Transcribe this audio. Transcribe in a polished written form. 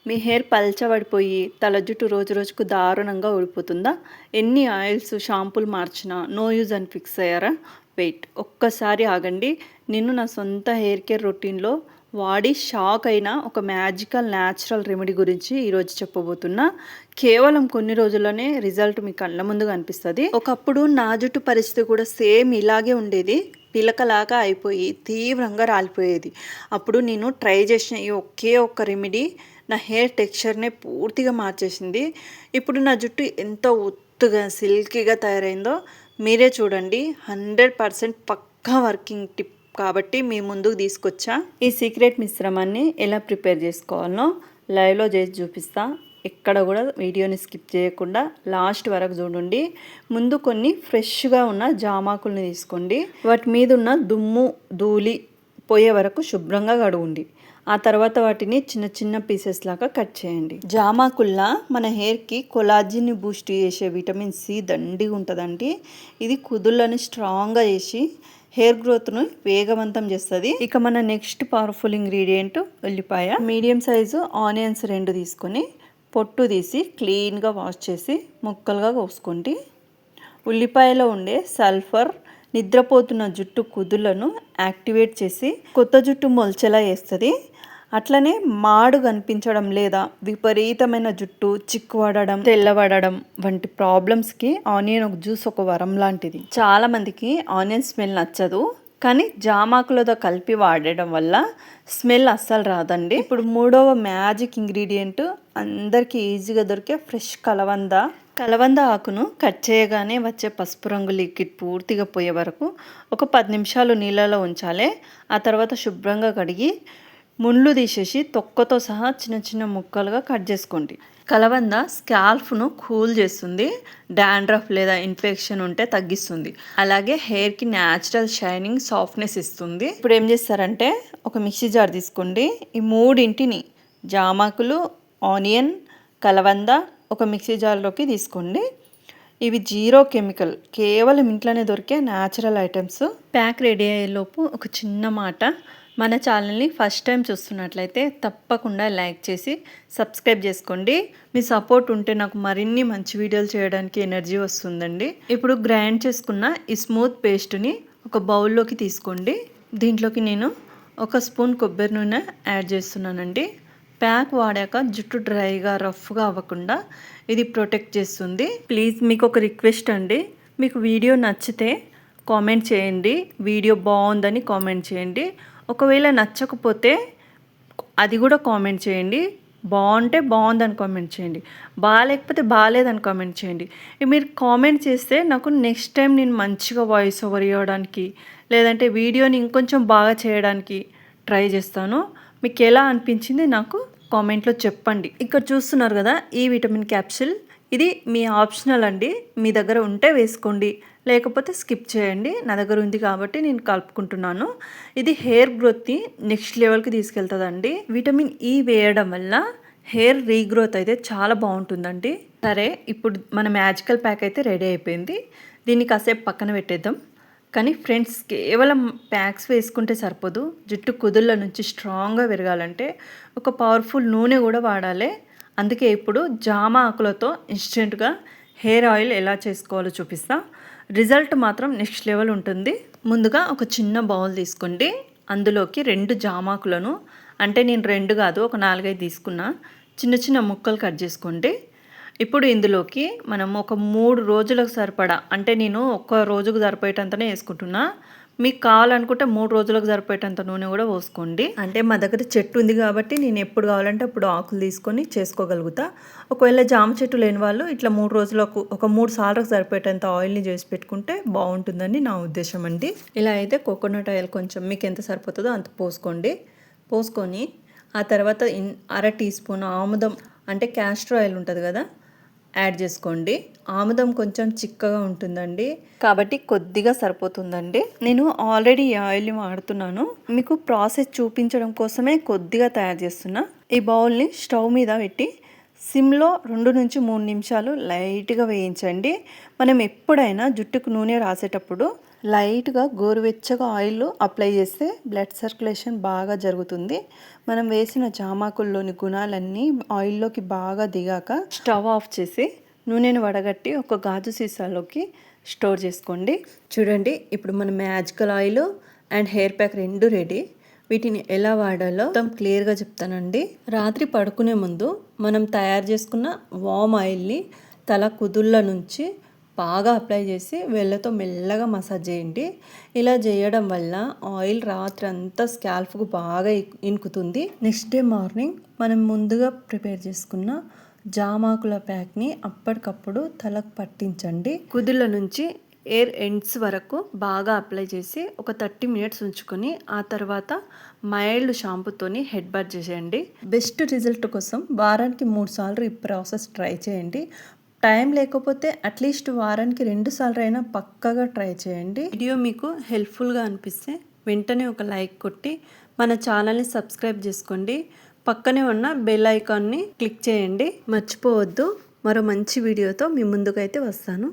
మీ hair పల్చబడిపోయి తల జుట్టు రోజు రోజుకు దారుణంగా ఊడిపోతుందా? ఎన్ని ఆయిల్స్, షాంపూలు మార్చినా నో యూజ్ అని ఫిక్స్ అయ్యారా? వెయిట్ ఒక్కసారి ఆగండి. నేను నా సొంత హెయిర్ కేర్ రొటీన్‌లో వాడి షాక్ అయిన ఒక మ్యాజికల్ న్యాచురల్ రెమెడీ గురించి ఈరోజు చెప్పబోతున్నా. కేవలం కొన్ని రోజుల్లోనే రిజల్ట్ మీ కళ్ళ ముందు కనిపిస్తది. ఒకప్పుడు నా జుట్టు పరిస్థితి కూడా సేమ్ ఇలాగే ఉండేది. పిలకలాగా అయిపోయి తీవ్రంగా రాలిపోయేది. అప్పుడు నేను ట్రై చేసిన ఈ ఒకే ఒక్క రెమెడీ నా హెయిర్ టెక్స్చర్నే పూర్తిగా మార్చేసింది. ఇప్పుడు నా జుట్టు ఎంత ఒత్తుగా సిల్కీగా తయారైందో మీరే చూడండి. 100% పక్కా వర్కింగ్ టిప్ కాబట్టి మీ ముందుకు తీసుకొచ్చా. ఈ సీక్రెట్ మిశ్రమాన్ని ఎలా ప్రిపేర్ చేసుకోవాలో లైవ్లో చేసి చూపిస్తా. ఎక్కడ కూడా వీడియోని స్కిప్ చేయకుండా లాస్ట్ వరకు చూడండి. ముందు కొన్ని ఫ్రెష్గా ఉన్న జామాకుల్ని తీసుకోండి. వాటి మీద ఉన్న దుమ్ము ధూళి పోయే వరకు శుభ్రంగా కడుగుండి. ఆ తర్వాత వాటిని చిన్న చిన్న పీసెస్ లాగా కట్ చేయండి. జామాకుల్లా మన హెయిర్కి కొలాజిన్ని బూస్ట్ చేసే విటమిన్ సి దండిగా ఉంటుందండి. ఇది కుదుళ్ళని స్ట్రాంగ్గా చేసి హెయిర్ గ్రోత్ను వేగవంతం చేస్తుంది. ఇక మన నెక్స్ట్ పవర్ఫుల్ ఇంగ్రీడియంట్ ఉల్లిపాయ. మీడియం సైజు ఆనియన్స్ 2 తీసుకొని పొట్టు తీసి క్లీన్గా వాష్ చేసి ముక్కలుగా కోసుకోండి. ఉల్లిపాయలో ఉండే సల్ఫర్ నిద్రపోతున్న జుట్టు కుదులను యాక్టివేట్ చేసి కొత్త జుట్టు మొల్చేలా చేస్తుంది. అట్లనే మాడు కనిపించడం లేదా విపరీతమైన జుట్టు చిక్కుపడడం, తెల్లబడడం వంటి ప్రాబ్లమ్స్కి ఆనియన్ జ్యూస్ ఒక వరం లాంటిది. చాలామందికి ఆనియన్ స్మెల్ నచ్చదు, కానీ జామాకులతో కలిపి వాడడం వల్ల స్మెల్ అస్సలు రాదండి. ఇప్పుడు మూడవ మ్యాజిక్ ఇంగ్రీడియంట్ అందరికీ ఈజీగా దొరికే ఫ్రెష్ కలవంద ఆకును కట్ చేయగానే వచ్చే పసుపు రంగు లిక్విడ్ పూర్తిగా పోయే వరకు ఒక 10 నిమిషాలు నీళ్ళలో ఉంచాలి. ఆ తర్వాత శుభ్రంగా కడిగి ముళ్ళు తీసేసి తొక్కతో సహా చిన్న చిన్న ముక్కలుగా కట్ చేసుకోండి. కలవంద స్కాల్ఫ్ను కూల్ చేస్తుంది, డాండ్రఫ్ లేదా ఇన్ఫెక్షన్ ఉంటే తగ్గిస్తుంది, అలాగే హెయిర్కి న్యాచురల్ షైనింగ్ సాఫ్ట్నెస్ ఇస్తుంది. ఇప్పుడు ఏం చేస్తారంటే ఒక మిక్సీ జార్ తీసుకోండి. ఈ మూడింటిని జామాకులు, ఆనియన్, కలవంద ఒక మిక్సీ జార్లోకి తీసుకోండి. ఇవి 0 కెమికల్, కేవలం ఇంట్లోనే దొరికే న్యాచురల్ ఐటమ్స్. ప్యాక్ రెడీ అయ్యేలోపు ఒక చిన్న మాట, మన ఛానల్ని ఫస్ట్ టైం చూస్తున్నట్లయితే తప్పకుండా లైక్ చేసి సబ్స్క్రైబ్ చేసుకోండి. మీ సపోర్ట్ ఉంటే నాకు మరిన్ని మంచి వీడియోలు చేయడానికి ఎనర్జీ వస్తుందండి. ఇప్పుడు గ్రైండ్ చేసుకున్న ఈ స్మూత్ పేస్ట్ని ఒక బౌల్లోకి తీసుకోండి. దీంట్లోకి నేను 1 స్పూన్ కొబ్బరి నూనె యాడ్ చేస్తున్నానండి. ప్యాక్ వాడాక జుట్టు డ్రైగా రఫ్గా అవ్వకుండా ఇది ప్రొటెక్ట్ చేస్తుంది. ప్లీజ్ మీకు ఒక రిక్వెస్ట్ అండి, మీకు వీడియో నచ్చితే కామెంట్ చేయండి, వీడియో బాగుందని కామెంట్ చేయండి. ఒకవేళ నచ్చకపోతే అది కూడా కామెంట్ చేయండి. బాగుంటే బాగుందని కామెంట్ చేయండి, బాగాలేకపోతే బాగాలేదని కామెంట్ చేయండి. మీరు కామెంట్ చేస్తే నాకు నెక్స్ట్ టైం నేను మంచిగా వాయిస్ ఓవర్ ఇవ్వడానికి లేదంటే వీడియోని ఇంకొంచెం బాగా చేయడానికి ట్రై చేస్తాను. మీకు ఎలా అనిపించింది నాకు కామెంట్లో చెప్పండి. ఇక్కడ చూస్తున్నారు కదా ఈ విటమిన్ క్యాప్సిల్, ఇది మీ ఆప్షనల్ అండి. మీ దగ్గర ఉంటే వేసుకోండి, లేకపోతే స్కిప్ చేయండి. నా దగ్గర ఉంది కాబట్టి నేను కలుపుకుంటున్నాను. ఇది హెయిర్ గ్రోత్ని నెక్స్ట్ లెవెల్కి తీసుకెళ్తుందండి. విటమిన్ ఈ వేయడం వల్ల హెయిర్ రీగ్రోత్ అయితే చాలా బాగుంటుందండి. సరే, ఇప్పుడు మన మ్యాజికల్ ప్యాక్ అయితే రెడీ అయిపోయింది. దీన్ని కాసేపు పక్కన పెట్టేద్దాం. కానీ ఫ్రెండ్స్, కేవలం ప్యాక్స్ వేసుకుంటే సరిపోదు. జుట్టు కుదుళ్ళ నుంచి స్ట్రాంగ్గా పెరగాలంటే ఒక పవర్ఫుల్ నూనె కూడా వాడాలి. అందుకే ఇప్పుడు జామ ఆకులతో ఇన్స్టెంట్గా హెయిర్ ఆయిల్ ఎలా చేసుకోవాలో చూపిస్తా. రిజల్ట్ మాత్రం నెక్స్ట్ లెవెల్ ఉంటుంది. ముందుగా ఒక చిన్న బౌల్ తీసుకోండి. అందులోకి 2 జామాకులను, అంటే నేను 2 కాదు ఒక 4-5 తీసుకున్నా, చిన్న చిన్న ముక్కలు కట్ చేసుకోండి. ఇప్పుడు ఇందులోకి మనం ఒక 3 రోజులకు సరిపడా, అంటే నేను ఒక్క రోజుకు సరిపోయేటంతనే వేసుకుంటున్నా. మీకు కావాలనుకుంటే 3 రోజులకు సరిపోయేటంత నూనె కూడా పోసుకోండి. అంటే మా దగ్గర చెట్టు ఉంది కాబట్టి నేను ఎప్పుడు కావాలంటే అప్పుడు ఆకులు తీసుకొని చేసుకోగలుగుతా. ఒకవేళ జామ చెట్టు లేని వాళ్ళు ఇట్లా 3 రోజులకు ఒక 3 సార్లకు సరిపోయేటంత ఆయిల్ని చేసి పెట్టుకుంటే బాగుంటుందని నా ఉద్దేశం అండి. ఇలా అయితే కోకోనట్ ఆయిల్ కొంచెం మీకు ఎంత సరిపోతుందో అంత పోసుకొని ఆ తర్వాత 1/2 టీ స్పూన్ ఆముదం, అంటే క్యాస్టర్ ఆయిల్ ఉంటుంది కదా, యాడ్ చేసుకోండి. ఆముదం కొంచెం చిక్కగా ఉంటుందండి కాబట్టి కొద్దిగా సరిపోతుందండి. నేను ఆల్రెడీ ఈ ఆయిల్ని వాడుతున్నాను, మీకు ప్రాసెస్ చూపించడం కోసమే కొద్దిగా తయారు చేస్తున్నా. ఈ బౌల్ని స్టవ్ మీద పెట్టి సిమ్లో 2 నుంచి 3 నిమిషాలు లైట్గా వేయించండి. మనం ఎప్పుడైనా జుట్టుకు నూనె రాసేటప్పుడు లైట్గా గోరువెచ్చగా ఆయిల్ అప్లై చేస్తే బ్లడ్ సర్క్యులేషన్ బాగా జరుగుతుంది. మనం వేసిన జామాకుల్లోని గుణాలన్నీ ఆయిల్లోకి బాగా దిగాక స్టవ్ ఆఫ్ చేసి నూనెను వడగట్టి ఒక గాజు సీసాలోకి స్టోర్ చేసుకోండి. చూడండి, ఇప్పుడు మన magical oil and hair pack రెండు రెడీ. వీటిని ఎలా వాడాలో మొత్తం క్లియర్గా చెప్తానండి. రాత్రి పడుకునే ముందు మనం తయారు చేసుకున్న వామ్ ఆయిల్ని తల కుదుళ్ళ నుంచి బాగా అప్లై చేసి వేళ్ళతో మెల్లగా మసాజ్ చేయండి. ఇలా చేయడం వల్ల ఆయిల్ రాత్రి అంతా స్కాల్ఫ్కు బాగా ఇనుకుతుంది. నెక్స్ట్ డే మార్నింగ్ మనం ముందుగా ప్రిపేర్ చేసుకున్న జామాకుల ప్యాక్ని అప్పటికప్పుడు తలకు పట్టించండి. కుదుళ్ళ నుంచి ఎయిర్ ఎండ్స్ వరకు బాగా అప్లై చేసి ఒక 30 మినిట్స్ ఉంచుకొని ఆ తర్వాత మైల్డ్ షాంపూతోని హెడ్ బాత్ చేసేయండి. బెస్ట్ రిజల్ట్ కోసం వారానికి 3 సార్లు ఈ ప్రాసెస్ ట్రై చేయండి. టైం లేకపోతే అట్లీస్ట్ వారానికి 2 సార్లు అయినా పక్కాగా ట్రై చేయండి. వీడియో మీకు హెల్ప్ఫుల్గా అనిపిస్తే వెంటనే ఒక లైక్ కొట్టి మన ఛానల్ని సబ్స్క్రైబ్ చేసుకోండి. పక్కనే ఉన్న బెల్ ఐకాన్ని క్లిక్ చేయండి. మర్చిపోవద్దు. మరో మంచి వీడియోతో మీ ముందుకైతే వస్తాను.